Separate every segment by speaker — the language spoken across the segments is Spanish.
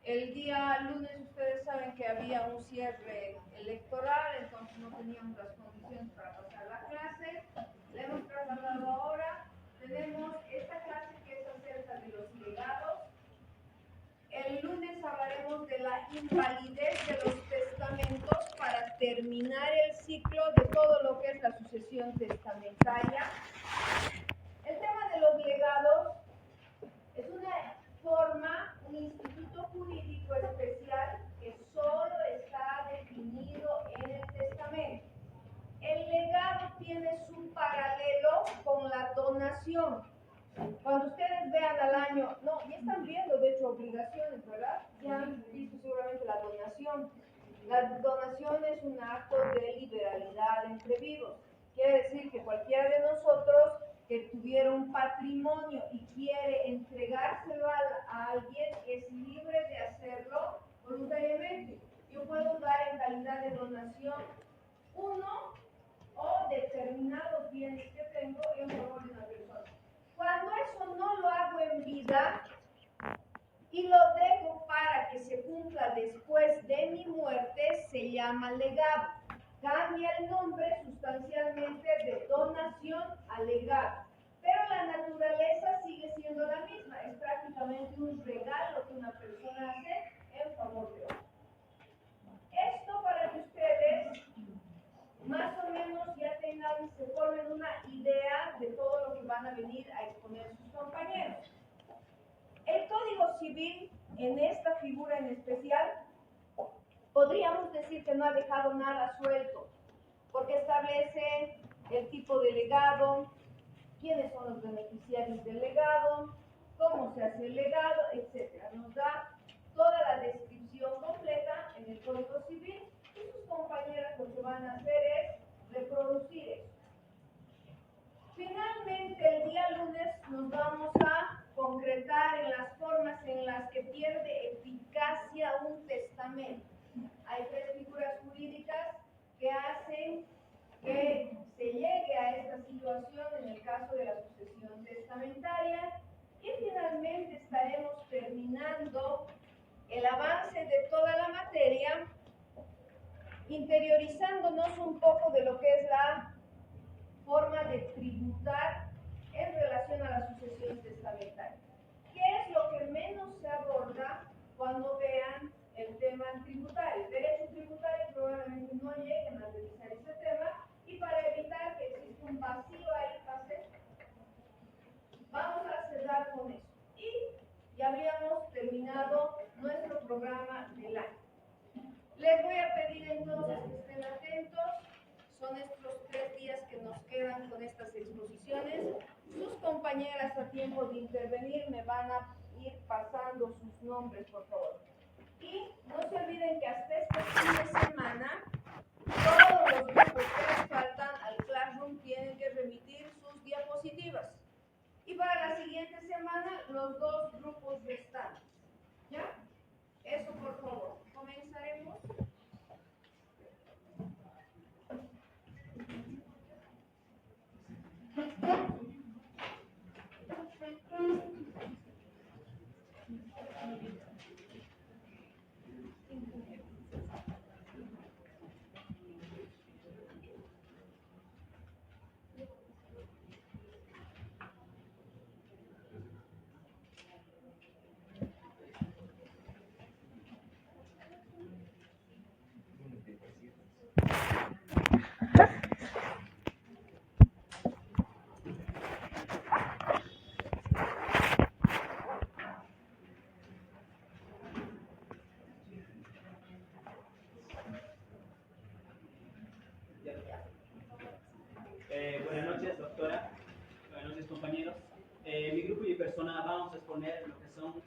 Speaker 1: El día lunes ustedes saben que había un cierre electoral, entonces no teníamos las condiciones para pasar la clase. La hemos trasladado ahora. Tenemos esta clase que es acerca de los legados. El lunes hablaremos de la invalidez de los testamentos para terminar el ciclo de todo lo que es la sucesión testamentaria. El tema de los legados es una forma, un instituto jurídico especial que solo está definido en el testamento. El legado tiene su paralelo con la donación. Cuando ustedes vean al año, no, ya están viendo de hecho obligaciones, ¿verdad? Ya han visto seguramente la donación. La donación es un acto de liberalidad entre vivos. Quiere decir que cualquiera de nosotros que tuviera un patrimonio y quiere entregárselo a alguien es libre de hacerlo voluntariamente. Yo puedo dar en calidad de donación uno o determinados bienes que tengo en favor de una persona. Cuando eso no lo hago en vida y lo dejo para que se cumpla después de mi muerte, se llama legado. Cambia el nombre sustancialmente de donación a legado. Pero la naturaleza sigue siendo la misma. Es prácticamente un regalo que una persona hace en favor de otro. Esto para que ustedes más o menos ya tengan, se formen una idea de todo lo que van a venir a exponer sus compañeros. El Código Civil, en esta figura en especial, podríamos decir que no ha dejado nada suelto, porque establece el tipo de legado, quiénes son los beneficiarios del legado, cómo se hace el legado, etc. Nos da toda la descripción completa en el Código Civil y sus compañeras lo que van a hacer es reproducir eso. Finalmente, el día lunes nos vamos a concretar en las formas en las que pierde eficacia un testamento. Hay tres figuras jurídicas que hacen que se llegue a esta situación en el caso de la sucesión testamentaria y finalmente estaremos terminando el avance de toda la materia, interiorizándonos un poco de lo que es la forma de tributar en relación a la sucesión testamentaria. ¿Qué es lo que menos se aborda cuando vean el tema tributario? El derecho tributario probablemente no lleguen a revisar ese tema y para evitar que exista un vacío ahí, vamos a cerrar con eso. Y ya habríamos terminado nuestro programa del año. Les voy a pedir entonces que estén atentos. Son estos 3 días que nos quedan con estas exposiciones. Sus compañeras a tiempo de intervenir me van a ir pasando sus nombres, por favor. Y no se olviden que hasta este fin de semana, todos los grupos que les faltan al Classroom tienen que remitir sus diapositivas. Y para la siguiente semana, los 2 grupos restantes. ¿Ya? Eso, por favor. Comenzaremos.
Speaker 2: Buenas noches, doctora. Buenas noches, compañeros. Mi grupo y mi persona vamos a exponer lo que son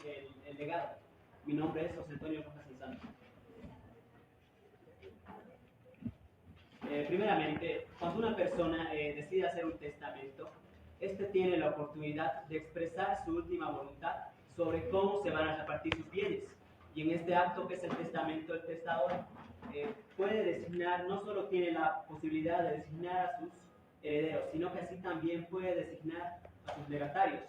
Speaker 2: el legado. Mi nombre es José Antonio Rojas Santos. Primeramente, cuando una persona decide hacer un testamento, este tiene la oportunidad de expresar su última voluntad sobre cómo se van a repartir sus bienes. Y en este acto que es el testamento, el testador puede designar, no solo tiene la posibilidad de designar a sus herederos, sino que así también puede designar a sus legatarios.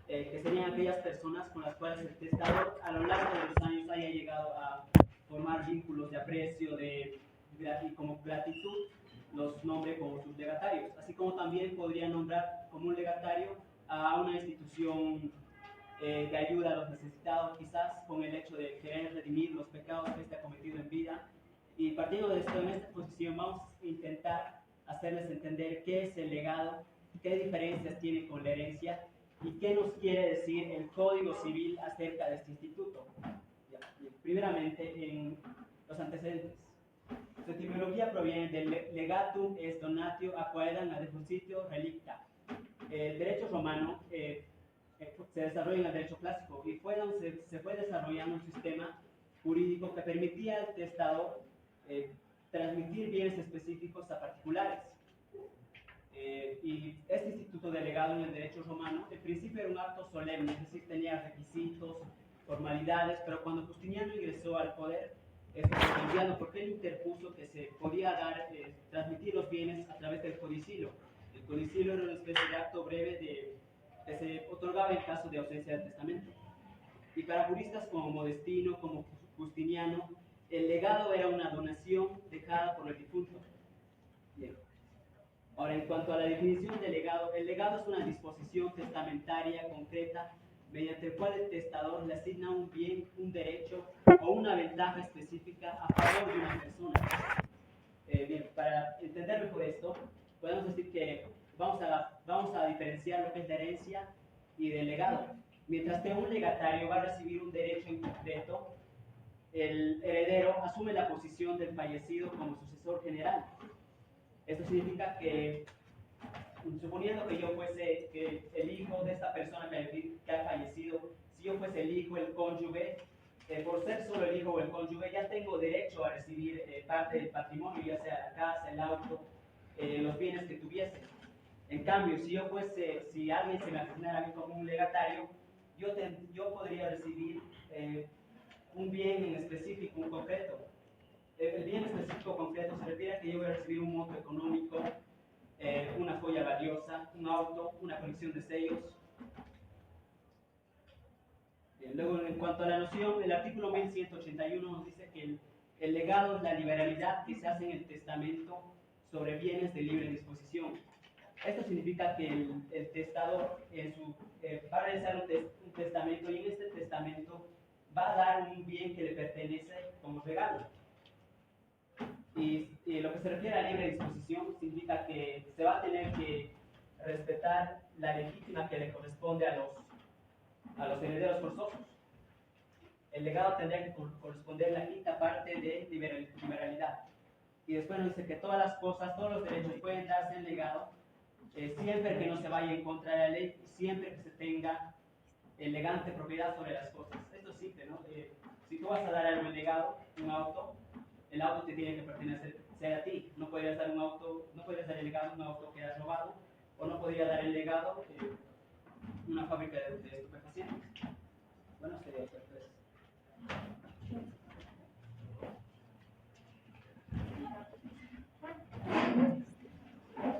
Speaker 2: que serían aquellas personas con las cuales el testador a lo largo de los años haya llegado a formar vínculos de aprecio y como gratitud, los nombre como sus legatarios, así como también podría nombrar como un legatario a una institución de ayuda a los necesitados, quizás con el hecho de querer redimir los pecados que éste ha cometido en vida. Y partiendo de esto, en esta exposición vamos a intentar hacerles entender qué es el legado, qué diferencias tiene con la herencia y qué nos quiere decir el Código Civil acerca de este instituto. Primeramente, en los antecedentes. Su etimología proviene del legatum est donatio aquaedam ad depositio relicta. El derecho romano se desarrolla en el derecho clásico y se fue desarrollando un sistema jurídico que permitía al testador transmitir bienes específicos a particulares. Y este instituto de legado en el derecho romano, en principio era un acto solemne, es decir, tenía requisitos, formalidades, pero cuando Justiniano ingresó al poder, esto fue cambiado porque él interpuso que se podía transmitir los bienes a través del codicilo. El codicilo era una especie de acto breve que se otorgaba en caso de ausencia del testamento. Y para juristas como Modestino, como Justiniano, el legado era una donación dejada por el difunto. Bien. Ahora, en cuanto a la definición de legado, el legado es una disposición testamentaria concreta mediante el cual el testador le asigna un bien, un derecho o una ventaja específica a favor de una persona. Bien, para entender mejor esto, podemos decir que vamos a diferenciar lo que es la herencia y del legado. Mientras que un legatario va a recibir un derecho en concreto, el heredero asume la posición del fallecido como sucesor general. Esto significa que, suponiendo que yo fuese el hijo de esta persona que ha fallecido, si yo fuese el hijo, el cónyuge, por ser solo el hijo o el cónyuge, ya tengo derecho a recibir parte del patrimonio, ya sea la casa, el auto, los bienes que tuviese. En cambio, si alguien se me asignara a mí como un legatario, yo podría recibir un bien en específico, un concreto. El bien específico concreto se refiere a que yo voy a recibir un monto económico, una joya valiosa, un auto, una colección de sellos. Bien, luego, en cuanto a la noción, el artículo 1181 nos dice que el legado es la liberalidad que se hace en el testamento sobre bienes de libre disposición. Esto significa que el testador va a realizar un testamento y en este testamento va a dar un bien que le pertenece como regalo. Y lo que se refiere a libre disposición significa que se va a tener que respetar la legítima que le corresponde a los herederos forzosos. El legado tendría que corresponder a la quinta parte de liberalidad. Y después nos dice que todas las cosas, todos los derechos pueden darse en legado, siempre que no se vaya en contra de la ley, siempre que se tenga elegante propiedad sobre las cosas. Esto es simple, ¿no? Si tú vas a dar algo en legado, un auto, el auto te tiene que pertenecer a ti. No podrías dar el legado un auto que has robado, o no podrías dar el legado una fábrica de estupefacientes. Bueno, sería otra vez.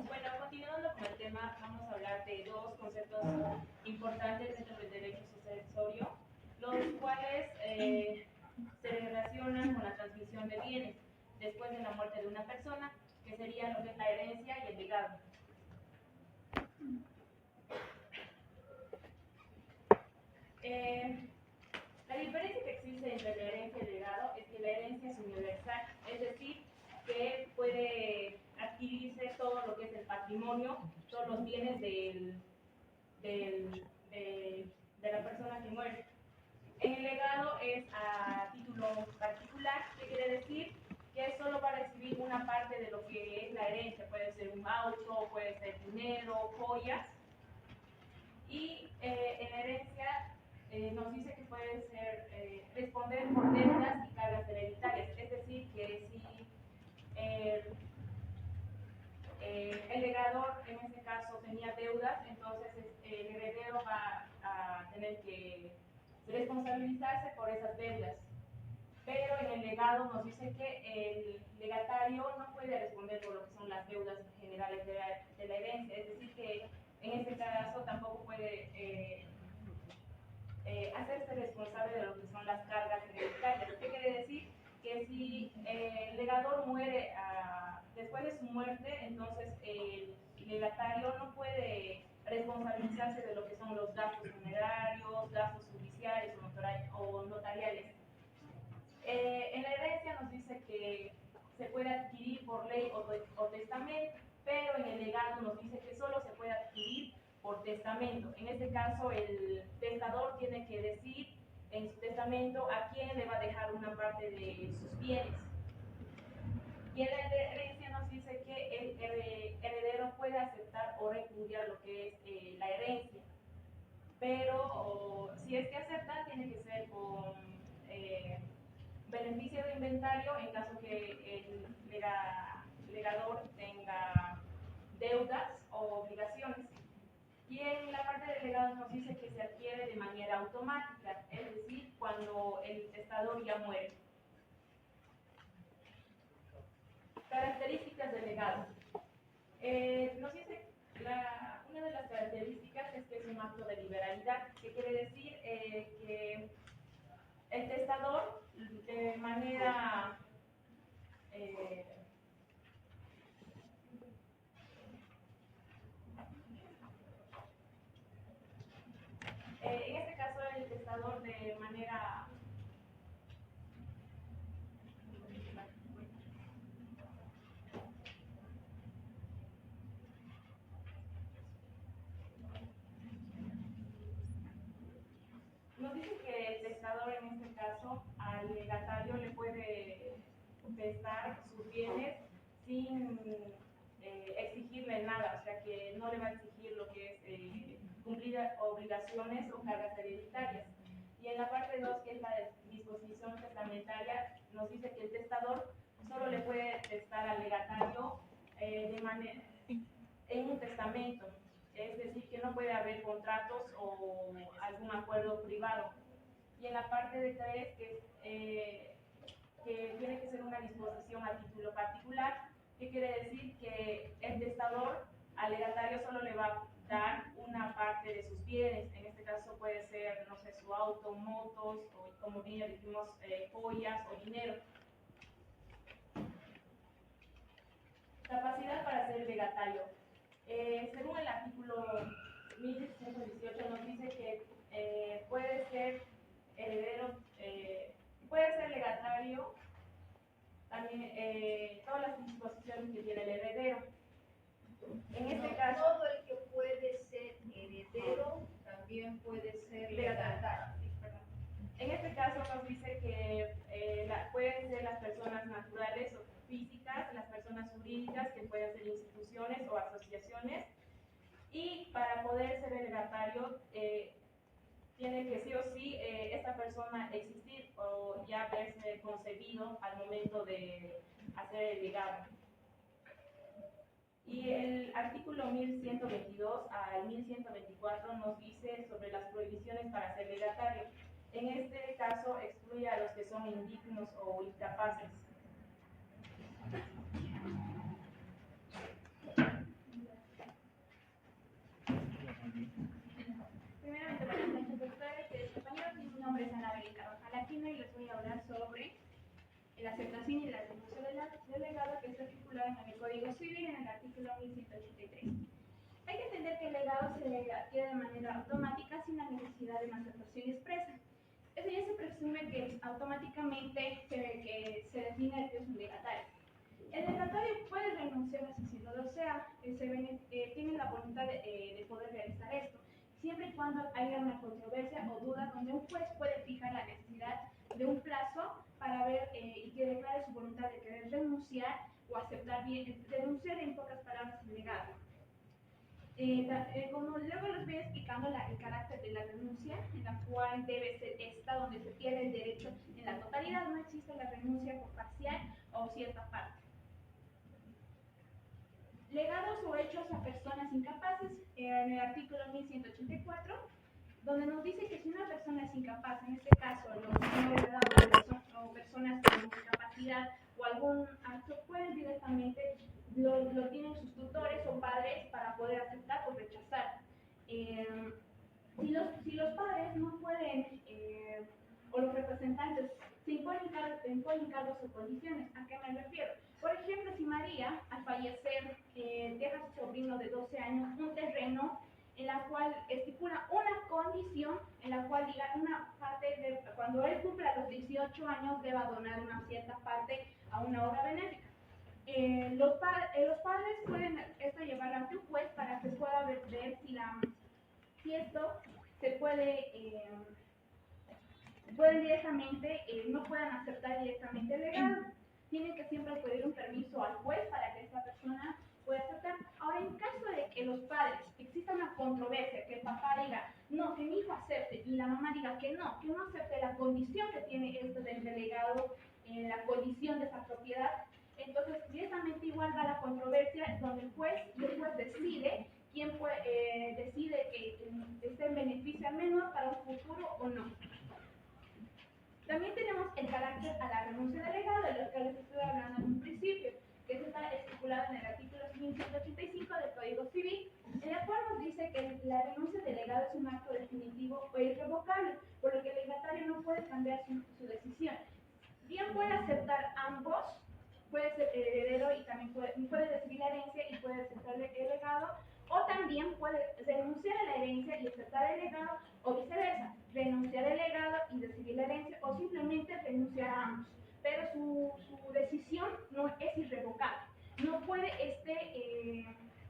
Speaker 3: Bueno, continuando con el tema, vamos a hablar de dos conceptos importantes dentro del derecho sucesorio, los cuales se relacionan con la transmisión de bienes después de la muerte de una persona, que serían lo que es la herencia y el legado. La diferencia que existe entre la herencia y el legado es que la herencia es universal, es decir, que puede adquirirse todo lo que es el patrimonio, todos los bienes de la persona que muere. En el legado es a título particular, que quiere decir que solo va a recibir una parte de lo que es la herencia, puede ser un auto, puede ser dinero, joyas, y en la herencia nos dice que puede ser responder por deudas y cargas hereditarias, es decir, que si el legador en este caso tenía deudas, entonces el heredero va a tener que responsabilizarse por esas deudas. Pero en el legado nos dice que el legatario no puede responder por lo que son las deudas generales de la herencia, es decir, que en este caso tampoco puede muerte, entonces el legatario no puede responsabilizarse de lo que son los gastos funerarios, gastos judiciales o notariales. En la herencia nos dice que se puede adquirir por ley o testamento, pero en el legado nos dice que solo se puede adquirir por testamento. En este caso, el testador tiene que decir en su testamento a quién le va a dejar una parte de sus bienes. Y en la herencia nos dice que el heredero puede aceptar o repudiar lo que es la herencia, pero si es que acepta, tiene que ser con beneficio de inventario en caso que el legador tenga deudas o obligaciones. Y en la parte del legado nos dice que se adquiere de manera automática, es decir, cuando el testador ya muere. Características del legado. Nos dice una de las características es que es un acto de liberalidad, que quiere decir que el testador de manera en este caso el testador de manera nos dice que el testador en este caso al legatario le puede testar sus bienes sin exigirle nada, o sea que no le va a exigir lo que es cumplir obligaciones o cargas hereditarias. Y en la parte 2, que es la disposición testamentaria, nos dice que el testador solo le puede testar al legatario en un testamento, es decir, que no puede haber contratos o algún acuerdo privado. Y en la parte de 3, que tiene que ser una disposición a título particular, que quiere decir que el testador al legatario solo le va a dar una parte de sus bienes. En este caso puede ser, no sé, su auto, motos, o como bien ya dijimos, joyas o dinero. Capacidad para ser legatario. Según el artículo 1118 nos dice que puede ser heredero, puede ser legatario también todas las disposiciones que tiene el heredero. En este caso,
Speaker 1: todo el que puede ser heredero también puede ser legatario.
Speaker 3: En este caso nos dice que pueden ser las personas naturales o físicas, las personas jurídicas, que pueden ser instituciones o asociaciones, y para poder ser el legatario tiene que sí o sí esta persona existir o ya haberse concebido al momento de hacer el legado. Y el artículo 1122 al 1124 nos dice sobre las prohibiciones para ser legatario. En este caso excluye a los que son indignos o incapaces.
Speaker 4: Primeramente, buenas noches, doctores, compañeros. Mi nombre es Ana Belén Carvajal Aquino y les voy a hablar sobre la aceptación y la renuncia del legado, que está estipulado en el Código Civil en el artículo 1183. Hay que entender que el legado se adquiere de manera automática sin la necesidad de una aceptación expresa. Eso ya se presume que automáticamente se define que es un legatario. El legatario puede renunciar a si no lo desea, tiene la voluntad de poder realizar esto, siempre y cuando haya una controversia o duda donde un juez puede fijar la necesidad de un plazo para ver y que declare su voluntad de querer renunciar o aceptar bien, renunciar en pocas palabras el legado. Como luego les voy explicando el carácter de la renuncia, en la cual debe ser esta donde se pierde el derecho en la totalidad, no existe la renuncia por parcial o cierta parte. Legados o hechos a personas incapaces, en el artículo 1184, donde nos dice que si una persona es incapaz, en este caso los menores de edad o personas con discapacidad o algún acto, pueden directamente, lo tienen sus tutores o padres para poder aceptar o rechazar. Si los padres no pueden, o los representantes, se imponen cargos o condiciones. ¿A qué me refiero? Por ejemplo, si María, al fallecer, deja a su sobrino de 12 años un terreno en la cual estipula una condición en la cual diga una parte, cuando él cumpla los 18 años, deba donar una cierta parte a una obra benéfica. Los padres pueden esto llevar ante un juez para que pueda ver si esto se pueden directamente, no puedan aceptar directamente el legado. Tienen que siempre pedir un permiso al juez para que esta persona pueda aceptar. Ahora, en caso de que los padres, exista una controversia, que el papá diga, no, que mi hijo acepte, y la mamá diga que no acepte la condición que tiene esto del delegado, la condición de esa propiedad, entonces directamente igual va la controversia donde el juez decide quién decide que esté en beneficio al menor para un futuro o no. También tenemos el carácter a la renuncia del legado, de lo que les estoy hablando en un principio, que eso está estipulado en el artículo 1185 del Código Civil, en el cual nos dice que la renuncia del legado es un acto definitivo o irrevocable, por lo que el legatario no puede cambiar su decisión. Bien puede aceptar ambos, puede ser heredero y también puede recibir la herencia y puede aceptar el legado, o también puede renunciar a la herencia y aceptar el legado, o viceversa, renunciar al legado y recibir la herencia, o simplemente renunciar a ambos. Pero su decisión no es irrevocable. No puede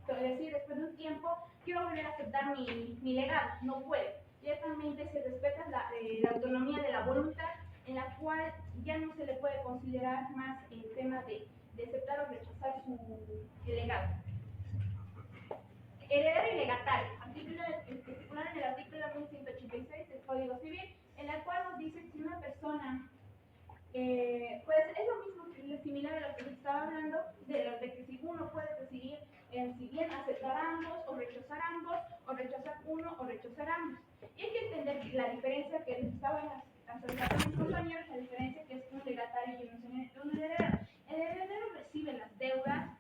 Speaker 4: decir después de un tiempo, quiero volver a aceptar mi legado. No puede. Directamente se respeta la autonomía de la voluntad, en la cual ya no se le puede considerar más el tema de aceptar o rechazar su legado. Heredero y legatario, estipulado en el artículo 1186 del Código Civil, en la cual nos dice que si una persona, pues es lo mismo, similar a lo que les estaba hablando, de que si uno puede decidir si bien aceptar ambos, o rechazar uno, o rechazar ambos. Y hay que entender la diferencia que les estaba acercando a mis compañeros, la diferencia que es un legatario y un heredero. El heredero recibe las deudas,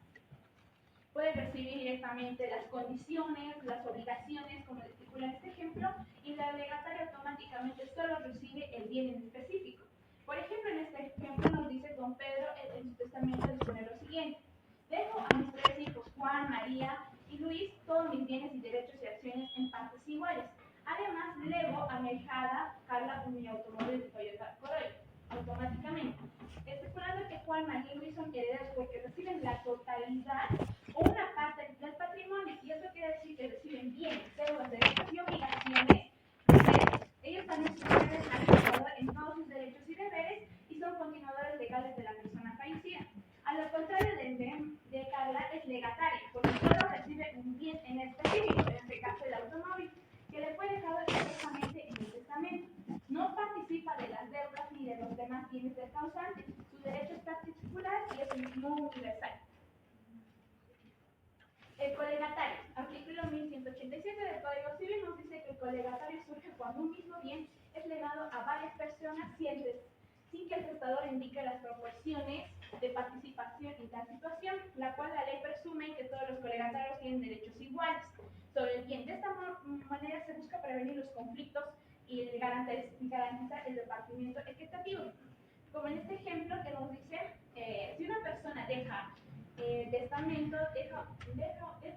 Speaker 4: puede recibir directamente las condiciones, las obligaciones, como les estipula en este ejemplo, y la legataria automáticamente solo recibe el bien en específico. Por ejemplo, en este ejemplo nos dice don Pedro en su testamento dispone lo siguiente: dejo a mis 3 hijos, Juan, María y Luis, todos mis bienes y derechos y acciones en partes iguales. Además, lego a mi ahijada Carla mi automóvil de Toyota Corolla, automáticamente. Estipulando que Juan, María y Luis son herederos porque reciben la totalidad o una parte del patrimonio, y eso quiere decir que reciben bienes, deudas, derechos y obligaciones. Ellos también son administradores en todos sus derechos y deberes y son continuadores legales de la persona fallecida. A lo contrario de Carla, es legataria, porque solo recibe un bien en específico, en este caso el automóvil, que le fue dejado expresamente en el testamento. No participa de las deudas ni de los demás bienes del causante. Su derecho es particular y es no universal. El colegatario. Artículo 1187 del Código Civil nos dice que el colegatario surge cuando un mismo bien es legado a varias personas sin que el testador indique las proporciones de participación en tal situación, la cual la ley presume que todos los colegatarios tienen derechos iguales sobre el bien. De esta manera se busca prevenir los conflictos y garantizar el repartimiento equitativo. Como en este ejemplo que nos dice, si una persona deja testamento,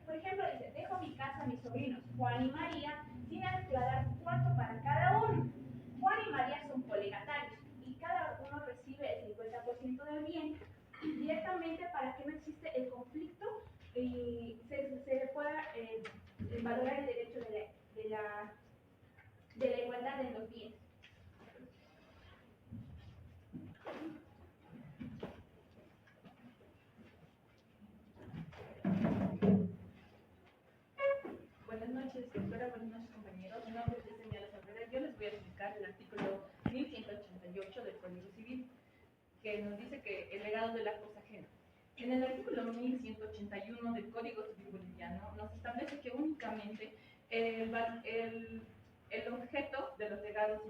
Speaker 4: por ejemplo, dice, dejo mi casa a mis sobrinos, Juan y María, sin aclarar cuánto para cada uno. Juan y María son colegatarios y cada uno recibe el 50% del bien directamente para que no existe el conflicto y se pueda valorar el derecho de la igualdad en los bienes.
Speaker 3: Buenas noches, doctora. Buenas noches, compañeros. Mi nombre es Daniela Saavedra. Yo les voy a explicar el artículo 1188 del Código Civil, que nos dice que el legado de la cosa ajena. En el artículo 1181 del Código Civil boliviano nos establece que únicamente el objeto de los legados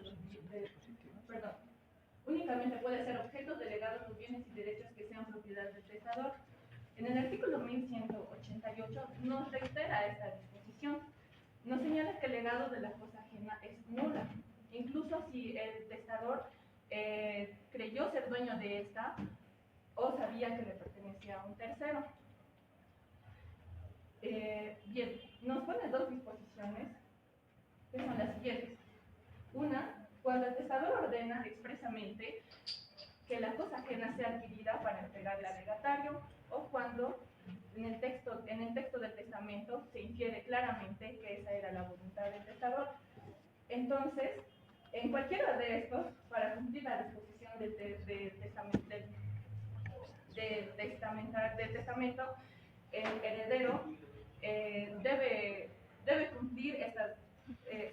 Speaker 3: únicamente puede ser objeto de legados los bienes y derechos que sean propiedad del testador. En el artículo 1188 nos reitera esta disposición. Nos señala que el legado de la cosa ajena es nula, incluso si el testador creyó ser dueño de esta o sabía que le pertenecía. pertenecía a un tercero. Bien, nos pone dos disposiciones que son las siguientes. Una, cuando el testador ordena expresamente que la cosa ajena sea adquirida para entregarle al legatario, o cuando en el texto del testamento se infiere claramente que esa era la voluntad del testador. Entonces, en cualquiera de estos, para cumplir la disposición del testamento, el heredero debe cumplir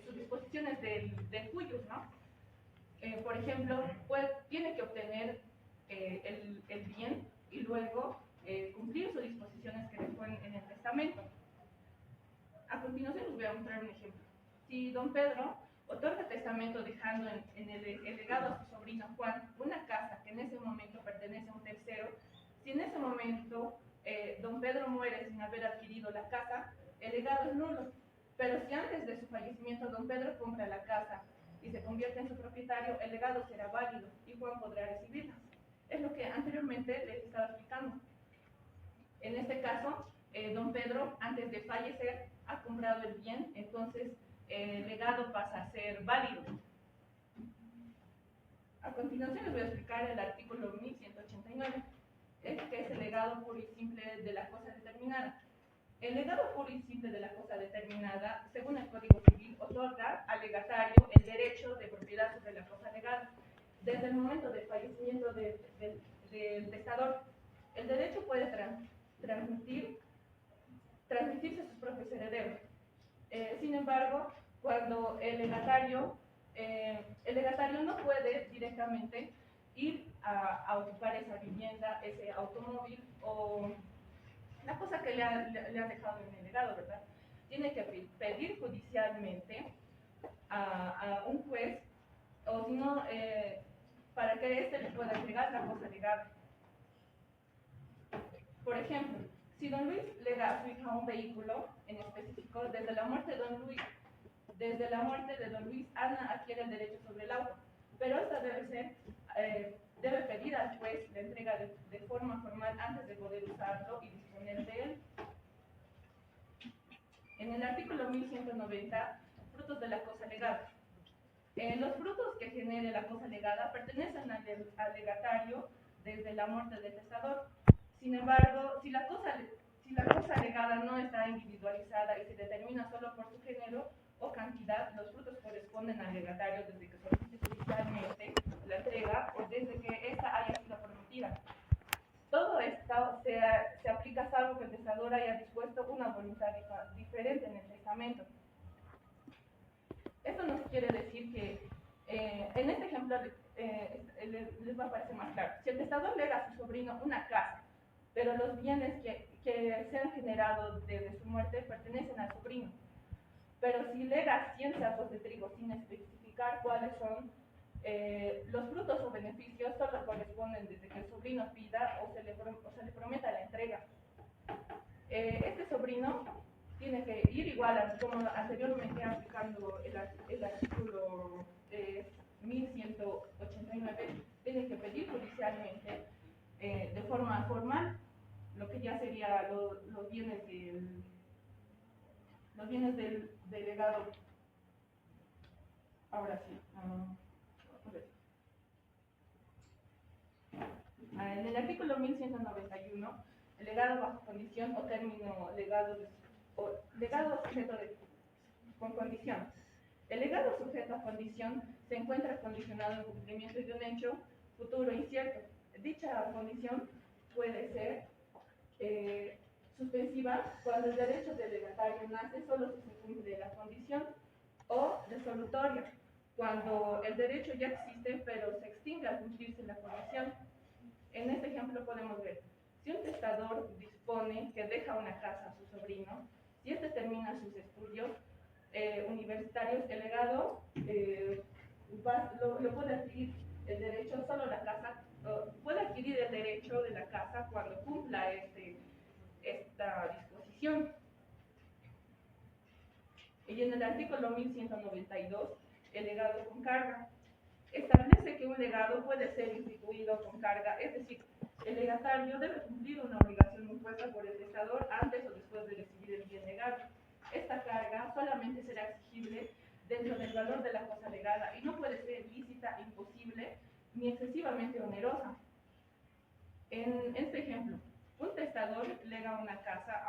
Speaker 3: sus disposiciones del cuyus, ¿no? Por ejemplo, tiene que obtener el bien y luego cumplir sus disposiciones que dejó en el testamento. A continuación les voy a mostrar un ejemplo. Si don Pedro otorga testamento dejando en el legado a su sobrino Juan una casa que en ese momento pertenece a un tercero, si en ese momento don Pedro muere sin haber adquirido la casa, el legado es nulo. Pero si antes de su fallecimiento don Pedro compra la casa y se convierte en su propietario, el legado será válido y Juan podrá recibirla. Es lo que anteriormente les estaba explicando. En este caso, don Pedro, antes de fallecer, ha comprado el bien, entonces el legado pasa a ser válido. A continuación les voy a explicar el artículo 1189, que es el legado puro y simple de la cosa determinada. El legado puro y simple de la cosa determinada, según el Código Civil, otorga al legatario el derecho de propiedad sobre la cosa legada. Desde el momento del fallecimiento del testador, el derecho puede transmitirse a sus propios herederos. Sin embargo, cuando el legatario no puede directamente ir a ocupar esa vivienda, ese automóvil o la cosa que le han dejado en el legado, ¿verdad? Tiene que pedir judicialmente a un juez, o si no, para que éste le pueda entregar la cosa legada. Por ejemplo, si don Luis lega a su hija un vehículo en específico, desde la muerte de don Luis, Ana adquiere el derecho sobre el auto, pero esta debe pedir al juez la entrega de forma formal antes de poder usarlo y disponer de él. En el artículo 1190, frutos de la cosa legada. Los frutos que genere la cosa legada pertenecen al legatario desde la muerte del testador. Sin embargo, si la cosa legada no está individualizada y se determina solo por su género o cantidad, los frutos corresponden al legatario desde que solicite judicialmente la entrega o desde que ésta haya sido prometida. Todo esto se aplica salvo que el testador haya dispuesto una voluntad diferente en el testamento. Esto nos quiere decir que en este ejemplo les va a parecer más claro. Si el testador lega a su sobrino una casa, pero los bienes que se han generado desde su muerte pertenecen al sobrino, pero si lega 100 sacos de trigo sin especificar cuáles son los frutos o beneficios, solo corresponden desde que el sobrino pida o se le prometa la entrega. Este sobrino tiene que ir igual como anteriormente aplicando el artículo 1189, tiene que pedir judicialmente de forma formal lo que ya sería los bienes del legado. Ahora sí. En el artículo 1191, el legado bajo condición o término legado sujeto con condición. El legado sujeto a condición se encuentra condicionado en cumplimiento de un hecho futuro incierto. Dicha condición puede ser suspensiva cuando el derecho del legatario nace solo si se cumple la condición, o resolutoria cuando el derecho ya existe pero se extingue al cumplirse la condición. En este ejemplo podemos ver, si un testador dispone que deja una casa a su sobrino, si éste termina sus estudios universitarios, el legado lo puede adquirir el derecho, solo la casa, puede adquirir el derecho de la casa cuando cumpla esta disposición. Y en el artículo 1192, el legado con carga establece que un legado puede ser instituido con carga, es decir, el legatario debe cumplir una obligación impuesta por el testador antes o después de recibir el bien legado. Esta carga solamente será exigible dentro del valor de la cosa legada y no puede ser ilícita, imposible ni excesivamente onerosa. En este ejemplo, un testador lega una casa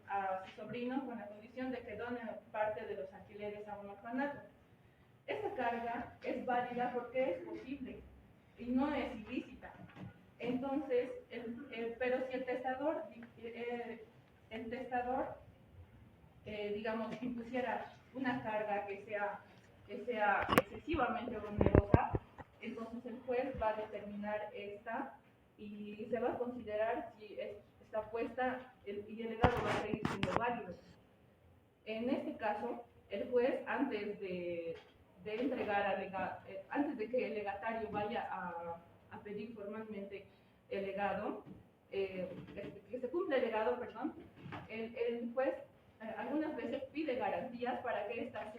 Speaker 3: a su sobrino con la condición de que done parte de los alquileres a un orfanato. Esta carga es válida porque es posible y no es ilícita. Entonces, pero si el testador, digamos, impusiera una carga que sea excesivamente onerosa, entonces el juez va a determinar esta y se va a considerar si está puesta y el legado va a seguir siendo válido. En este caso, el juez, antes de que el legatario vaya a pedir formalmente el legado, que se cumpla el legado, perdón, el juez algunas veces pide garantías para que esta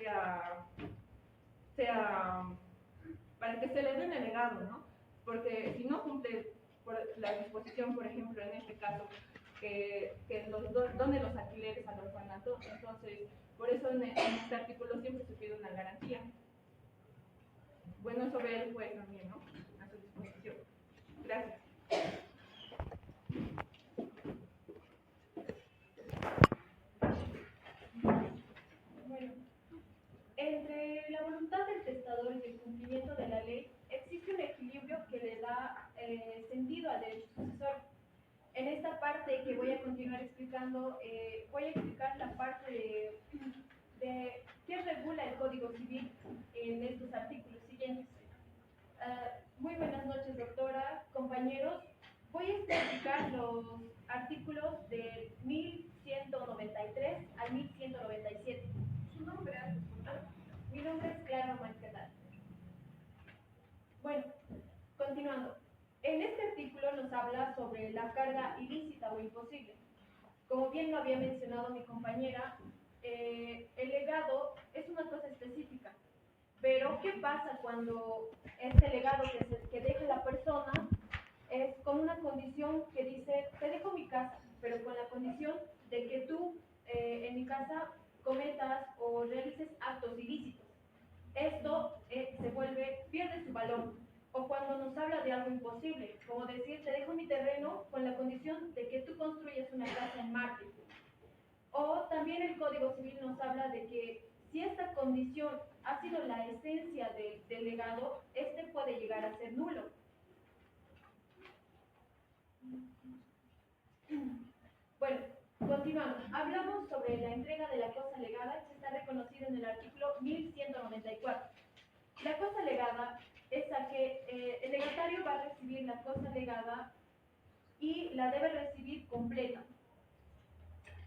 Speaker 3: para que se le den el legado, ¿no? Porque si no cumple por la disposición, por ejemplo, en este caso, que done los alquileres al orfanato, entonces, por eso en este artículo siempre se pide una garantía. Bueno, eso ve el juez también, ¿no? A su disposición. Gracias.
Speaker 4: Bueno, entre la voluntad del testador y el cumplimiento de la ley, existe un equilibrio que le da sentido al derecho sucesorio. En esta parte que voy a continuar explicando, voy a explicar la parte de qué regula el Código Civil en estos artículos siguientes. Muy buenas noches, doctora, compañeros. Voy a explicar los artículos del 1193 al 1197. ¿Su nombre? Mi nombre es Clara Maizquetal. Bueno, continuando. En este artículo nos habla sobre la carga ilícita o imposible. Como bien lo había mencionado mi compañera, el legado es una cosa específica. Pero, ¿qué pasa cuando este legado que deja la persona es con una condición que dice, te dejo mi casa, pero con la condición de que tú en mi casa cometas o realices actos ilícitos? Esto pierde su valor. O cuando nos habla de algo imposible, como decir, te dejo mi terreno con la condición de que tú construyas una casa en Marte. O también el Código Civil nos habla de que si esta condición ha sido la esencia del legado, este puede llegar a ser nulo. Bueno, continuando. Hablamos sobre la entrega de la cosa legada, que está reconocida en el artículo 1194. La cosa legada es a que el legatario va a recibir la cosa legada y la debe recibir completa.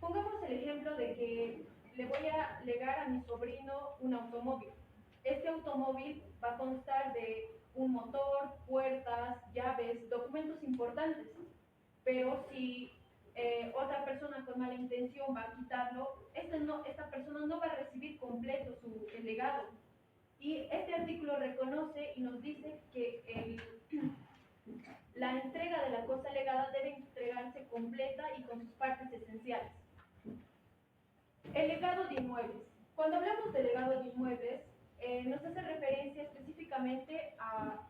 Speaker 4: Pongamos el ejemplo de que le voy a legar a mi sobrino un automóvil. Este automóvil va a constar de un motor, puertas, llaves, documentos importantes. Pero si otra persona con mala intención va a quitarlo, esta persona no va a recibir completo el legado. Y este artículo reconoce y nos dice que la entrega de la cosa legada debe entregarse completa y con sus partes esenciales. El legado de inmuebles. Cuando hablamos de legado de inmuebles, nos hace referencia específicamente a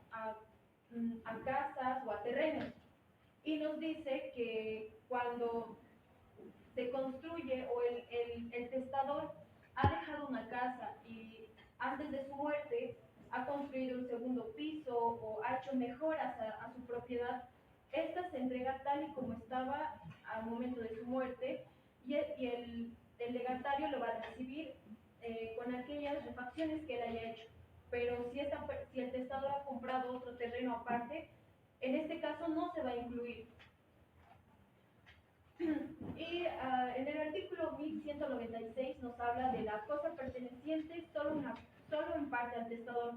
Speaker 4: casas o a terrenos. Y nos dice que cuando se construye o el testador ha dejado una casa y antes de su muerte ha construido un segundo piso o ha hecho mejoras a su propiedad, esta se entrega tal y como estaba al momento de su muerte y el legatario lo va a recibir con aquellas refacciones que él haya hecho. Pero si el testador ha comprado otro terreno aparte, en este caso no se va a incluir. Y en el artículo 1196 nos habla de la cosa perteneciente solo en parte al testador.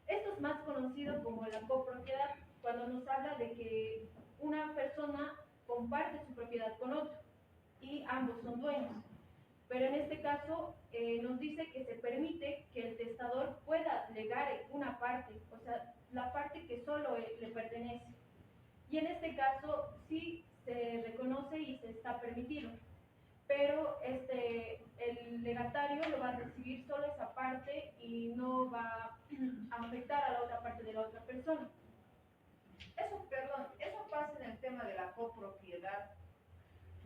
Speaker 4: Esto es más conocido como la copropiedad, cuando nos habla de que una persona comparte su propiedad con otro y ambos son dueños. Pero en este caso nos dice que se permite que el testador pueda legar una parte, o sea, la parte que solo le pertenece.
Speaker 3: y en este caso sí se reconoce y se está permitido, pero el legatario lo va a recibir solo esa parte y no va a afectar a la otra parte de la otra persona.
Speaker 1: Eso pasa en el tema de la copropiedad.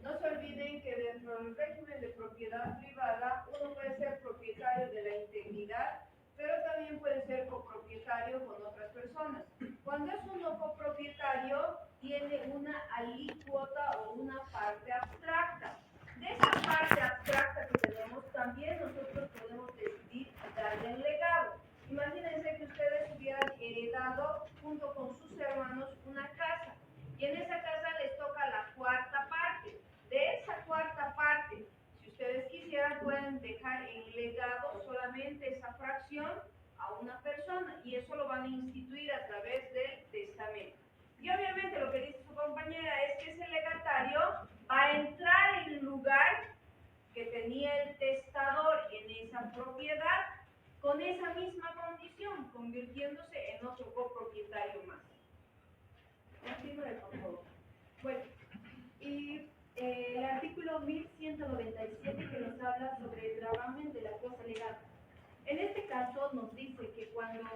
Speaker 1: No se olviden que dentro del régimen de propiedad privada uno puede ser propietario de la integridad, pero también puede ser copropietario con otras personas. Cuando es uno copropietario, tiene una alícuota o una parte abstracta. De esa parte abstracta que tenemos, también nosotros podemos decidir darle el legado. Imagínense que ustedes hubieran heredado junto con sus hermanos una casa, y en esa casa les toca la cuarta parte. De esa cuarta parte, si ustedes quisieran, pueden dejar en legado solamente esa fracción a una persona, y eso lo van a instituir a través del testamento. Y obviamente lo que dice su compañera es que ese legatario va a entrar en el lugar que tenía el testador en esa propiedad con esa misma condición, convirtiéndose en otro copropietario más. Continúe, por favor.
Speaker 3: Bueno, y el artículo 1197 que nos habla sobre el gravamen de la cosa legal. En este caso nos dice que cuando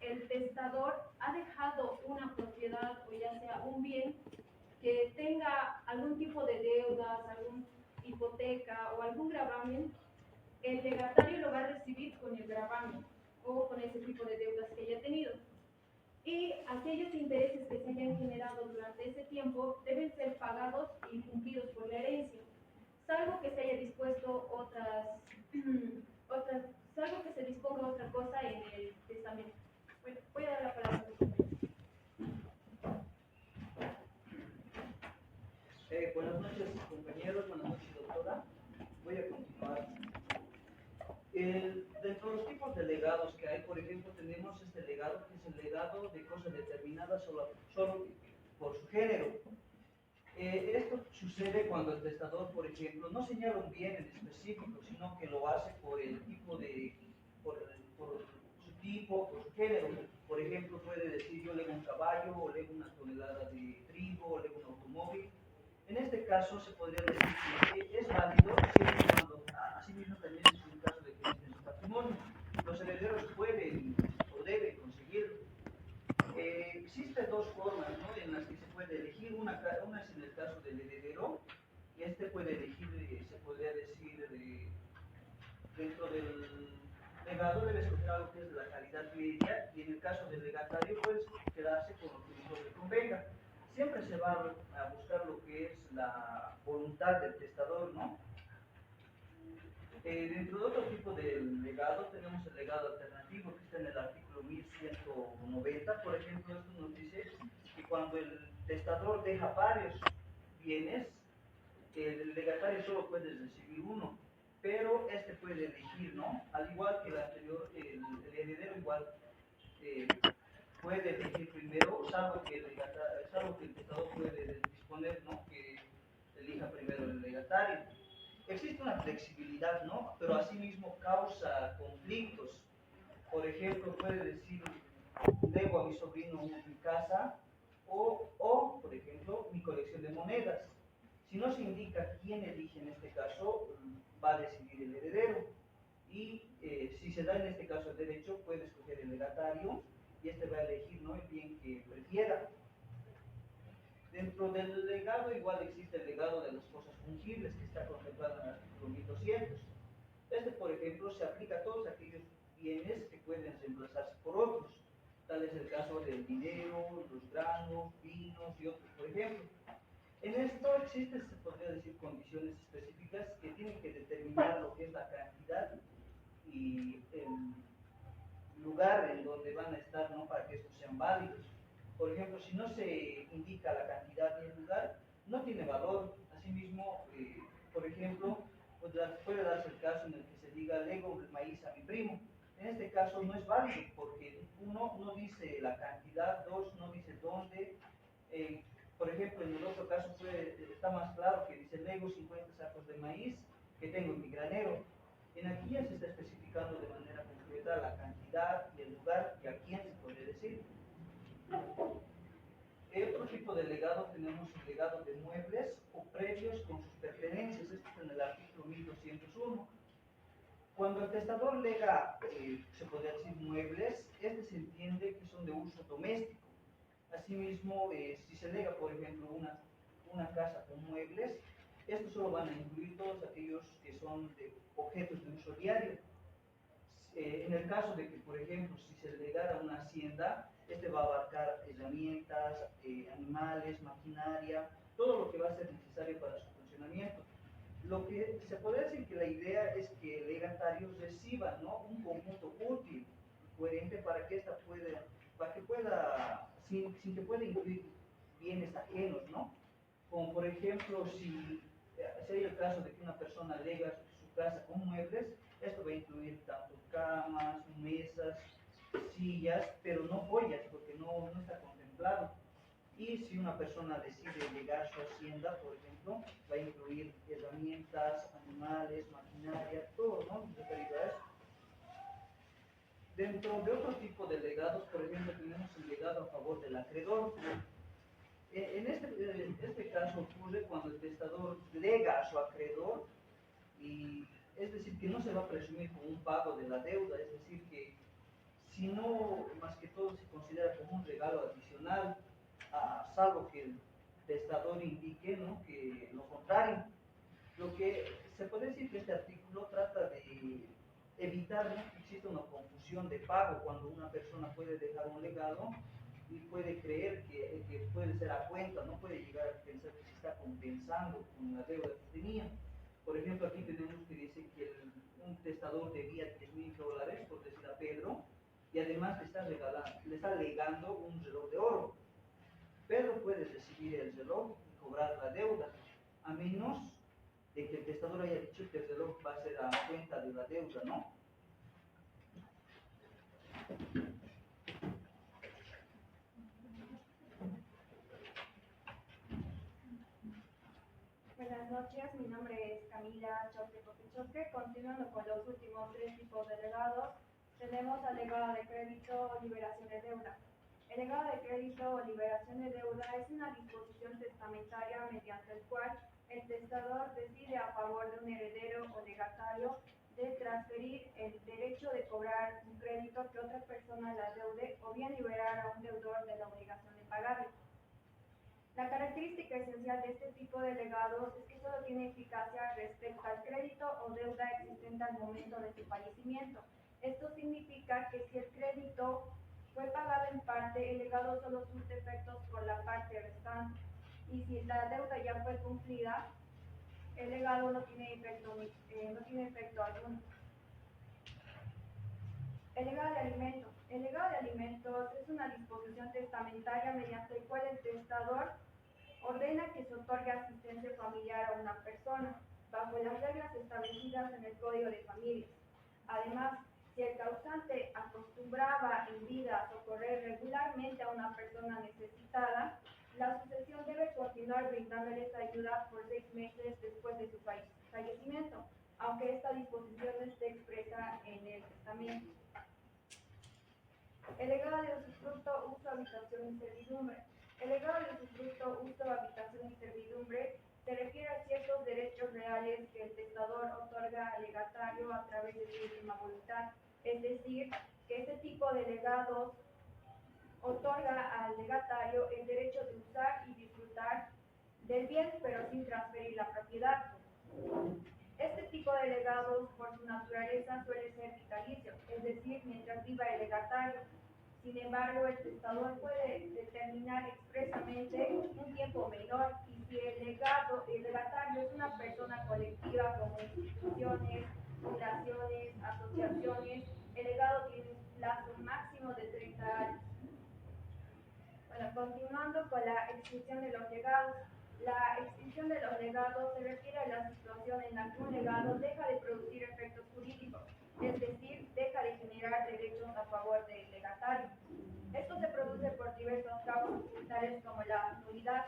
Speaker 3: el testador ha dejado una propiedad o ya sea un bien que tenga algún tipo de deudas, alguna hipoteca o algún gravamen, el legatario lo va a recibir con el gravamen o con ese tipo de deudas que haya tenido. Y aquellos intereses que se hayan generado durante ese tiempo deben ser pagados y cumplidos por la herencia, salvo que se haya dispuesto salvo que se disponga otra cosa en el testamento. Bueno, voy a dar la palabra a mi compañero.
Speaker 5: Buenas noches, compañeros, buenas noches, doctora. Voy a continuar. Dentro de los tipos de legados que hay, por ejemplo, tenemos este legado que es el legado de cosas determinadas solo por su género. Esto sucede cuando el testador, por ejemplo, no señala un bien en específico, sino que lo hace por el tipo por su tipo, por su género. Por ejemplo, puede decir yo lego un caballo, o lego una tonelada de trigo, o lego un automóvil. En este caso se podría decir que es válido siempre y cuando, asimismo también es un caso de que en su patrimonio, los herederos pueden o deben conseguirlo. Existen dos formas, ¿no?, en las que se puede elegir. Una es en el caso del heredero, y este puede elegir, se podría decir, dentro del legado debe escoger algo que es de la calidad media, y en el caso del legatario puede quedarse con lo que mejor le convenga. Siempre se va a buscar lo que es la voluntad del testador, ¿no? Dentro de otro tipo de legado tenemos el legado alternativo, que está en el artículo 1190. Por ejemplo, esto nos dice que cuando el testador deja varios bienes, el legatario solo puede recibir uno, pero este puede elegir, ¿no? Al igual que el anterior, el heredero igual puede elegir primero, salvo que el testador puede disponer, ¿no?, que elija primero el legatario. Existe una flexibilidad, ¿no?, pero asimismo causa conflictos. Por ejemplo, puede decir, lego a mi sobrino mi casa o, por ejemplo, mi colección de monedas. Si no se indica quién elige en este caso, va a decidir el heredero. Y si se da en este caso el derecho, puede escoger el legatario y este va a elegir, ¿no?, el bien que prefiera. Dentro del legado igual existe el legado de las cosas fungibles, que está contemplado en el artículo 1200. Este, por ejemplo, se aplica a todos aquellos bienes que pueden reemplazarse por otros. Tal es el caso del dinero, los granos, vinos y otros, por ejemplo. En esto existen, se podría decir, condiciones específicas que tienen que determinar lo que es la cantidad y el lugar en donde van a estar, ¿no?, para que estos sean válidos. Por ejemplo, si no se indica la cantidad ni el lugar, no tiene valor. Asimismo, por ejemplo, puede darse el caso en el que se diga lego el maíz a mi primo. En este caso no es válido porque uno no dice la cantidad, dos no dice dónde. Por ejemplo, en el otro caso está más claro que dice lego 50 sacos de maíz que tengo en mi granero. En aquí ya se está especificando de manera concreta la cantidad y el lugar y a quién se puede decir. Otro tipo de legado tenemos el legado de muebles o predios con sus pertenencias. Esto está en el artículo 1201. Cuando el testador lega, se podría decir muebles, este se entiende que son de uso doméstico. Asimismo, si se lega, por ejemplo, una casa con muebles, estos solo van a incluir todos aquellos que son de objetos de uso diario. En el caso de que, por ejemplo, si se legara una hacienda, este va a abarcar herramientas, animales, maquinaria, todo lo que va a ser necesario para su funcionamiento. Lo que se puede decir que la idea es que el legatario reciba, ¿no?, un conjunto útil, coherente para que pueda, sin que pueda incluir bienes ajenos, ¿no? Como por ejemplo, si hay el caso de que una persona lega su casa con muebles, esto va a incluir tanto camas, mesas, sillas, pero no joyas, porque no está contemplado. Y si una persona decide legar su hacienda, por ejemplo, va a incluir herramientas, animales, maquinaria, todo, ¿no?, referido a eso. Dentro de otro tipo de legados, por ejemplo, tenemos el legado a favor del acreedor. En este caso ocurre cuando el testador lega a su acreedor, y es decir, que no se va a presumir como un pago de la deuda, es decir, que si no, más que todo se considera como un regalo adicional, salvo que el testador indique, ¿no?, que lo contrario. Lo que se puede decir que este artículo trata de evitar, ¿no?, que exista una confusión de pago cuando una persona puede dejar un legado y puede creer que puede ser a cuenta, no puede llegar a pensar que se está compensando con la deuda que tenía. Por ejemplo, aquí tenemos que dice que un testador debía $10,000, por decir a Pedro, y además le está legando un reloj de oro. Pedro puede recibir el reloj y cobrar la deuda, a menos de que el testador haya dicho que el reloj va a ser a cuenta de la deuda, ¿no?
Speaker 4: Buenas noches, mi nombre es Camila Choque. Continuando con los últimos tres tipos de legados, tenemos al legado de crédito o liberación de deuda. El legado de crédito o liberación de deuda es una disposición testamentaria mediante el cual el testador decide a favor de un heredero o legatario de transferir el derecho de cobrar un crédito que otra persona le adeude o bien liberar a un deudor de la obligación de pagarle. La característica esencial de este tipo de legados es que solo tiene eficacia respecto al crédito o deuda existente al momento de su fallecimiento. Esto significa que si el crédito fue pagado en parte, el legado solo surte efectos por la parte restante. Y si la deuda ya fue cumplida, el legado no tiene efecto alguno. El legado de alimentos. El legado de alimentos es una disposición testamentaria mediante el cual el testador ordena que se otorgue asistencia familiar a una persona, bajo las reglas establecidas en el Código de Familias. Además, si el causante acostumbraba en vida a socorrer regularmente a una persona necesitada, la sucesión debe continuar brindándole esa ayuda por 6 meses después de su fallecimiento, aunque esta disposición no esté expresa en el testamento. El legado de usufructo, uso, habitación y servidumbre. El legado de usufructo, uso, habitación y servidumbre se refiere a ciertos derechos reales que el testador otorga al legatario a través de su última voluntad. Es decir, que este tipo de legados otorga al legatario el derecho de usar y disfrutar del bien, pero sin transferir la propiedad. Este tipo de legados, por su naturaleza, suele ser vitalicio, es decir, mientras viva el legatario. Sin embargo, el testador puede determinar expresamente un tiempo menor, y si el legatario es una persona colectiva como instituciones, fundaciones, asociaciones, el legado tiene un plazo máximo de 30 años. Bueno, continuando con la extinción de los legados. La extinción de los legados se refiere a la situación en la que un legado deja de producir efectos jurídicos, es decir, deja de generar derechos a favor del legatario. Esto se produce por diversas causas, tales como la nulidad,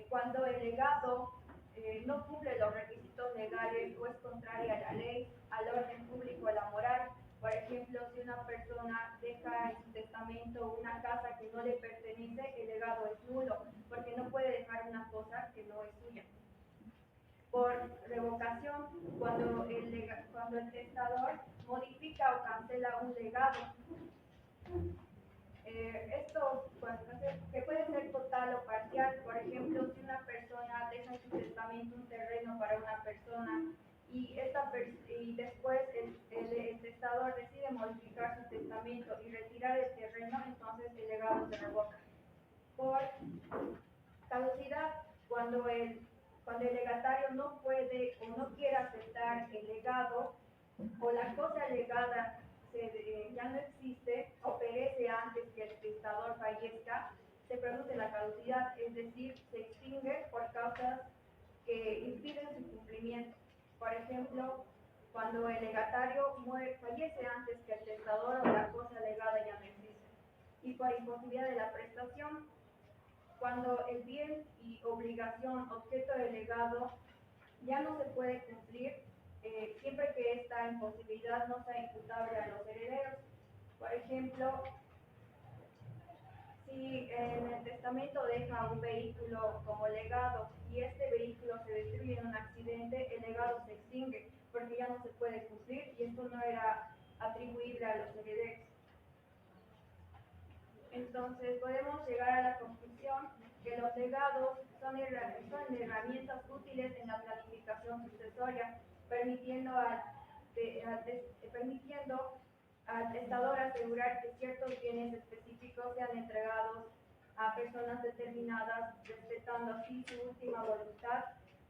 Speaker 4: cuando el legado no cumple los requisitos legales o es contraria a la ley, al orden público o la moral, Por ejemplo, si una persona deja en su testamento una casa que no le pertenece, el legado es nulo, porque no puede dejar una cosa que no es suya. Por revocación, cuando el testador modifica o cancela un legado, esto que puede ser total o parcial. Por ejemplo, si una persona deja en su testamento un terreno para una persona y después el testador decide modificar su testamento y retirar el terreno, entonces el legado se revoca. Por caducidad, cuando el legatario no puede o no quiere aceptar el legado o la cosa legada ya no existe o perece antes que el testador fallezca, se produce la caducidad, es decir, se extingue por causas que impiden su cumplimiento. Por ejemplo, cuando el legatario fallece antes que el testador o la cosa legada ya no existe. Y por imposibilidad de la prestación, cuando el bien y obligación objeto del legado ya no se puede cumplir, siempre que esta imposibilidad no sea imputable a los herederos. Por ejemplo, si en el testamento deja un vehículo como legado y este vehículo se destruye en un accidente, el legado se extingue porque ya no se puede cumplir y esto no era atribuible a los herederos. Entonces podemos llegar a la conclusión que los legados son herramientas útiles en la planificación sucesoria, permitiendo al testador asegurar que ciertos bienes específicos sean entregados a personas determinadas, respetando así su última voluntad,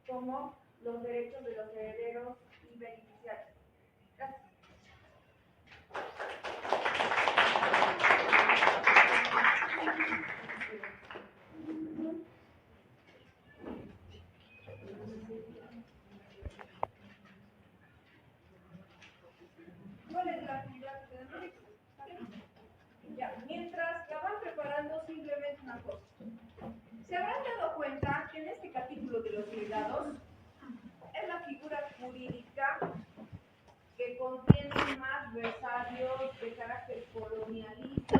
Speaker 4: como los derechos de los herederos y beneficiarios. Gracias.
Speaker 1: ¿Cuál es la actividad que tenemos? Ya, mientras la van preparando, simplemente una cosa. Se habrán dado cuenta que en este capítulo de los legados es la figura jurídica que contiene más versarios de carácter colonialista.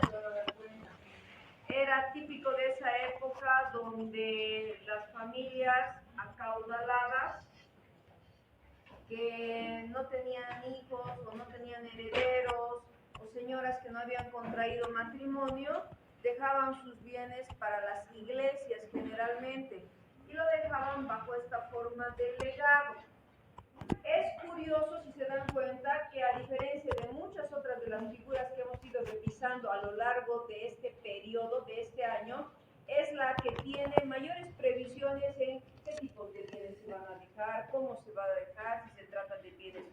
Speaker 1: Era típico de esa época donde las familias acaudaladas que no tenían hijos o no tenían herederos o señoras que no habían contraído matrimonio dejaban sus bienes para las iglesias generalmente y lo dejaban bajo esta forma de legado. Es curioso si se dan cuenta que a diferencia de muchas otras de las figuras que hemos ido revisando a lo largo de este periodo, de este año, es la que tiene mayores previsiones en qué tipos de bienes se van a dejar, cómo se va a dejar, si se trata de bienes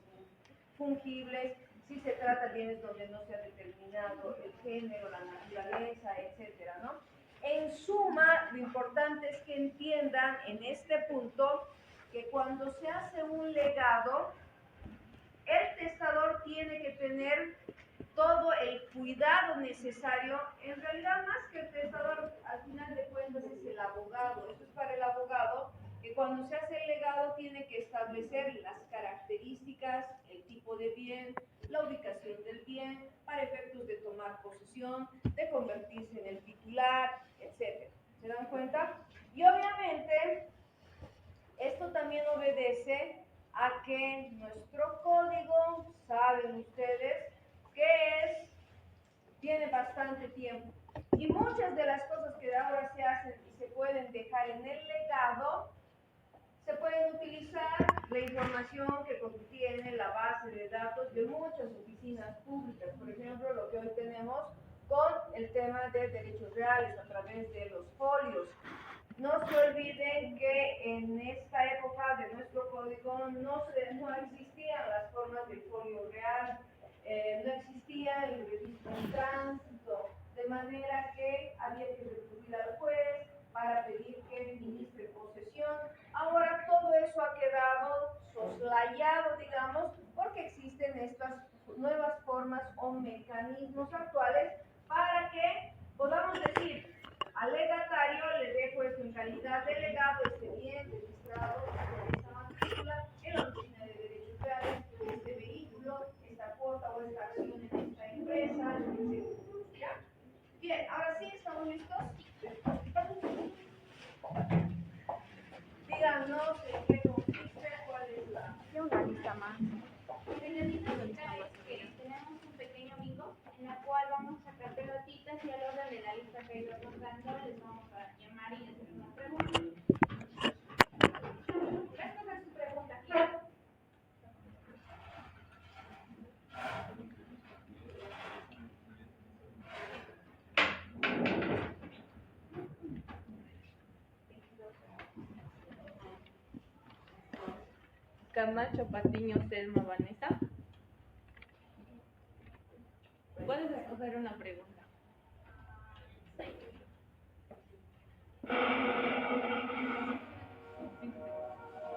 Speaker 1: fungibles, si se trata de bienes donde no se ha determinado el género, la naturaleza, etcétera, ¿no? En suma, lo importante es que entiendan en este punto que cuando se hace un legado, el testador tiene que tener todo el cuidado necesario. En realidad, más que el testador, al final de cuentas es el abogado. Esto es para el abogado, que cuando se hace el legado tiene que establecer las características, el tipo de bien, la ubicación del bien, para efectos de tomar posesión, de convertirse en el titular, etc. ¿Se dan cuenta? Y obviamente, esto también obedece a que nuestro código, saben ustedes, que tiene bastante tiempo. Y muchas de las cosas que ahora se hacen y se pueden dejar en el legado, se pueden utilizar la información que contiene la base de datos de muchas oficinas públicas. Por ejemplo, lo que hoy tenemos con el tema de derechos reales a través de los folios. No se olviden que en esta época de nuestro código no existían las formas del folio real, no existía el registro en tránsito, de manera que había que recurrir al juez para pedir que ministre posesión. Ahora todo eso ha quedado soslayado, digamos, porque existen estas nuevas formas o mecanismos actuales para que podamos decir al legatario le dejo esto en calidad de legado, este bien registrado con esta matrícula en la oficina de derechos reales, este vehículo, esta cuota o esta acción ¿Estamos listos? Díganos en qué consiste, cuál es la...
Speaker 4: Una lista más. La dinámica es que tenemos un pequeño bingo en la cual vamos a sacar pelotitas y al orden de la lista que ha ido contando les vamos a llamar y hacer una pregunta. Voy a escoger su pregunta aquí.
Speaker 3: Camacho, Patiño, Selma, Vanessa. Puedes escoger una pregunta.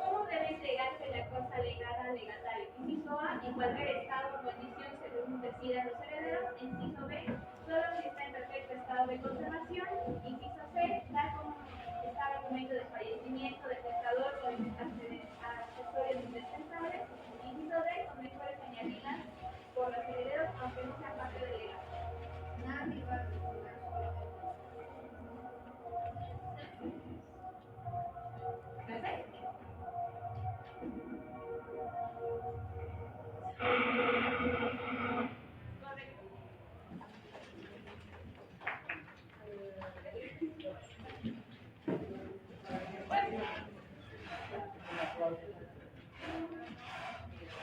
Speaker 4: ¿Cómo debe entregarse la cosa legada al legatario? Inciso A, en cualquier estado o condición según decidan los herederos. Inciso B, solo si está en perfecto estado de conservación. Inciso C, tal como está al momento del fallecimiento del testador o accesorios indispensables. Inciso D, con mejores añadidas por los herederos, aunque no sean parte del legado.
Speaker 1: Nadie va a responder solamente.
Speaker 4: ¿Perfecto? Correcto.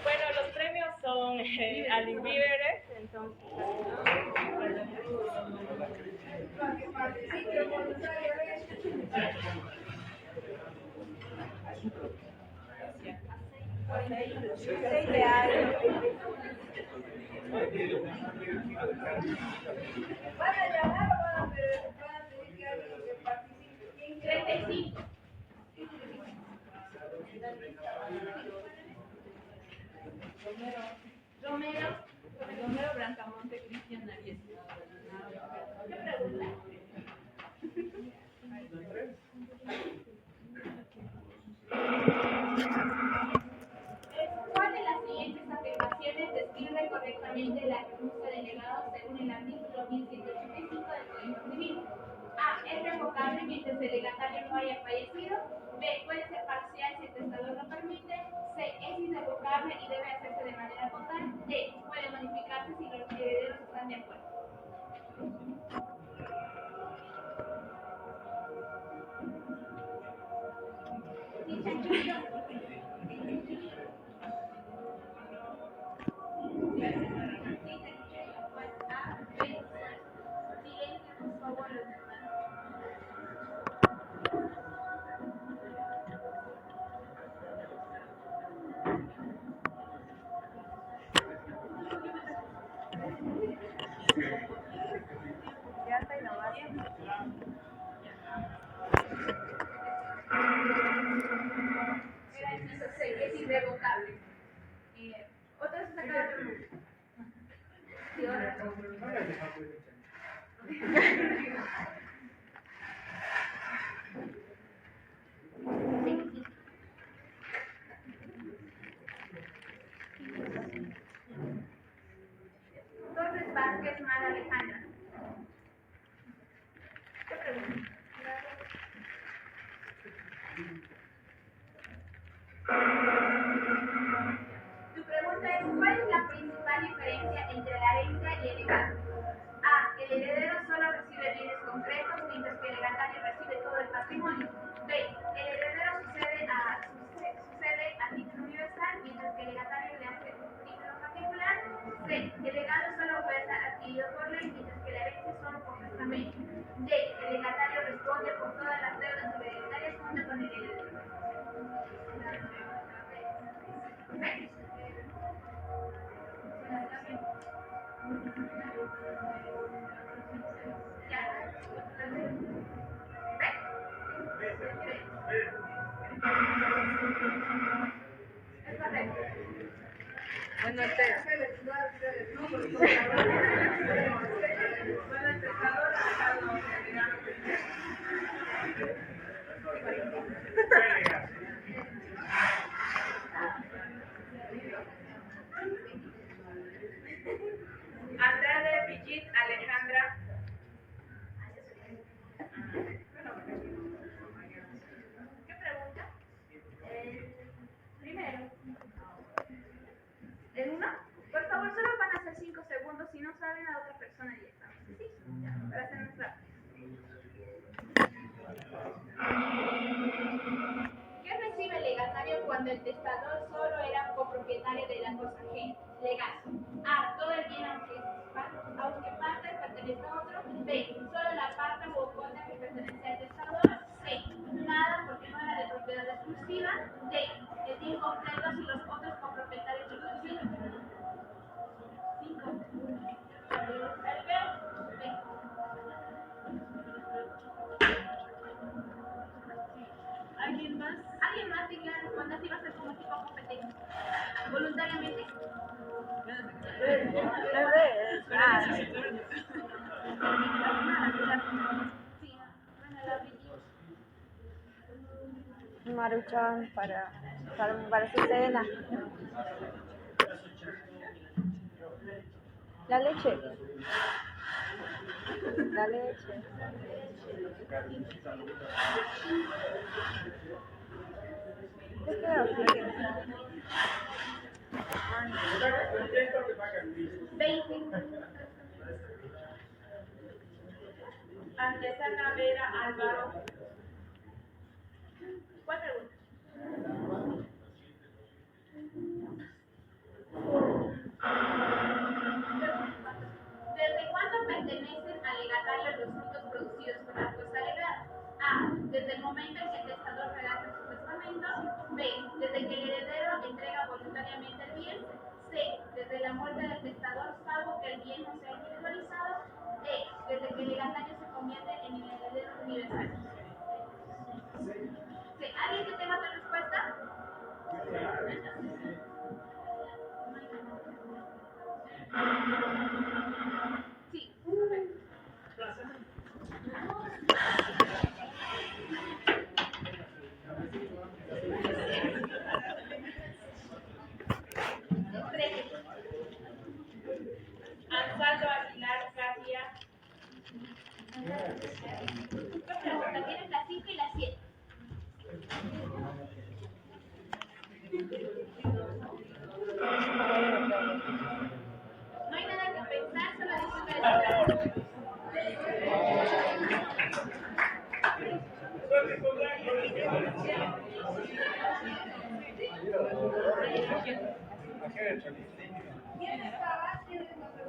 Speaker 3: Bueno, los premios son Ali Víveres, entonces.
Speaker 1: Para que participe el voluntario ¿Van a llamar o van a pedir que alguien que participe? ¿Quién quiere?
Speaker 4: 35.
Speaker 3: Romero, Brancamonte, Cristian Arias.
Speaker 4: ¿Qué pregunta? ¿Cuál de las siguientes afirmaciones describe correctamente la renuncia del legado según el artículo 1185 del Código Civil? A. Es revocable mientras el legatario no haya fallecido. B. Puede ser parcial si el testador lo permite. C. Es irrevocable y debe hacerse de manera total. D. Puede modificarse si los herederos están de acuerdo. Era inciso C, es irrevocable. Otra se saca la pregunta. Sí, ahora. Torres Vázquez, Mara Alejandra. ¿Qué pregunta? Tu pregunta es, ¿cuál es la principal diferencia entre la herencia y el legado? A. El heredero solo recibe bienes concretos, mientras que el legatario recibe todo el patrimonio. B. El heredero sucede a título universal, mientras que el legatario le hace un título particular. C. El legado solo puede ser adquirido por ley, mientras que la herencia solo por testamento. D. El legatario responde por todas las deudas hereditarias junto con el heredero. ¿B? Es correcto.
Speaker 3: Bueno, el
Speaker 6: Andrade Brigitte Alejandra.
Speaker 4: ¿Qué recibe el legatario cuando el testador solo era copropietario de la cosa ajena? Legato. A. Todo el bien aunque parte pertenece a otro. B. Solo la parte o cuota que pertenece al testador. C. Nada porque no era de propiedad exclusiva. D. El bien completo si los otros copropietarios lo consiguen. 5. El B. ¿Alguien más? ¿Alguien más diga cuándo se iba a hacer como tipo competencia? ¿Voluntariamente? Sí, bueno, la
Speaker 6: Maruchan para su cena. La leche. La leche. Espera,
Speaker 4: 20.
Speaker 3: Artesana Vera Álvaro.
Speaker 4: ¿Cuál pregunta? ¿Desde cuándo pertenecen al legatario los frutos producidos por la cosa legada? A. Desde el momento en que el testador redacta su testamento. B. Desde que el heredero entrega voluntariamente el bien. C. Desde la muerte del testador, salvo que el bien no sea individualizado. D. Desde que el legatario se convierte en el heredero universal. C. ¿Alguien que tenga otra respuesta? Sí, correcto.
Speaker 3: Ansaldo Aguilar García.
Speaker 4: ¿Qué pregunta? Tienes la 5 y la 7. No hay nada que pensar, solo disfrutar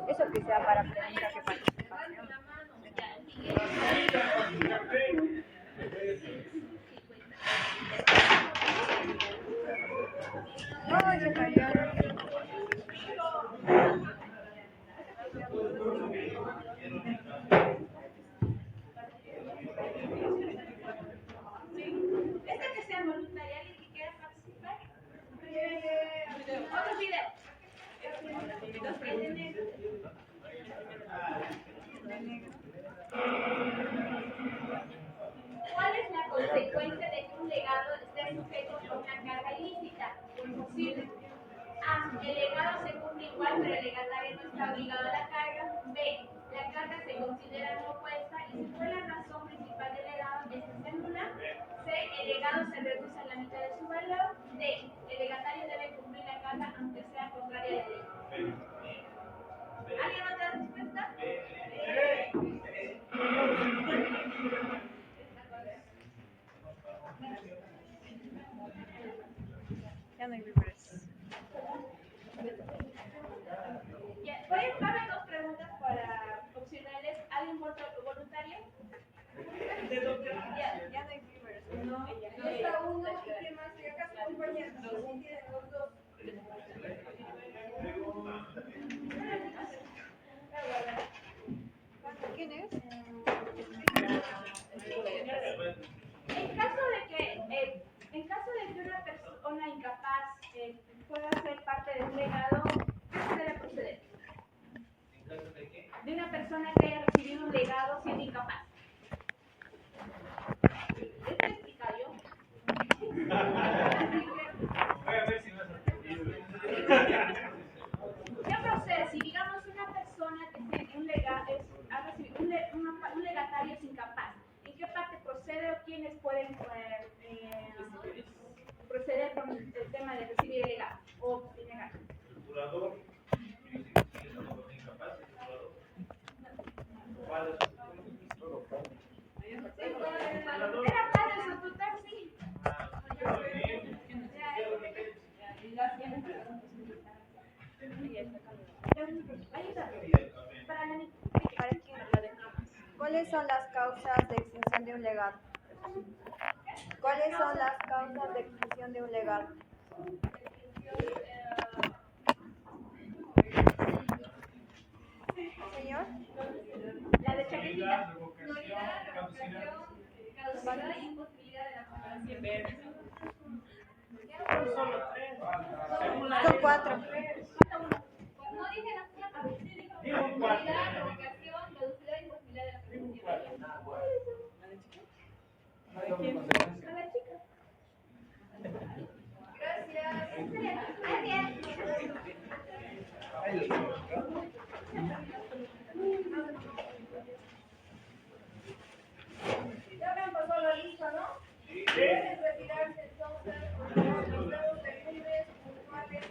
Speaker 6: eso que sea para preguntas que participación. No, se cayó.
Speaker 4: Esta que sea voluntaria, alguien que quiera participar. Otro video. ¿Cuál es la consecuencia de que un legado esté sujeto a una carga ilícita o imposible? A. El legado se cumple igual, pero el legatario no está obligado a la carga. B. La carga se considera no opuesta y si fue la razón principal del legado, esta es nula. C. El legado se reduce a la mitad de su valor. D. El legatario debe cumplir la carga aunque sea contraria a la ley. ¿Alguien otra respuesta?
Speaker 6: Ya no hay víveres.
Speaker 4: Voy a darle dos preguntas para opcionales. ¿Alguien voluntario?
Speaker 6: Ya no hay víveres.
Speaker 1: No, ya está uno y qué más, y acá su compañero, sí tienen los dos.
Speaker 6: ¿Quién es?
Speaker 4: En caso de que una persona incapaz pueda ser parte de un legado, ¿qué se debe proceder? De una persona que haya recibido un legado siendo incapaz. ¿Esto explica yo? ¿Qué procede? Si digamos una persona que tiene un legado, ha recibido un legatario es incapaz, ¿en qué parte procede o quiénes pueden proceder con el tema de recibir el legado o denegar?
Speaker 7: El curador, incapaz, el curador.
Speaker 6: ¿Cuáles son las causas de extinción de un legado? ¿Cuáles son las causas de extinción de un legado? Señor.
Speaker 4: La de Chaquetita.
Speaker 1: Nulidad, revocación, caducidad y imposibilidad de la conservación.
Speaker 6: Son 4.
Speaker 1: No dije las cuatro. Nulidad, revocación, caducidad y imposibilidad de la conservación. Ya me han pasado la lista, ¿no? Pueden retirarse entonces los dedos de libres, puntuales.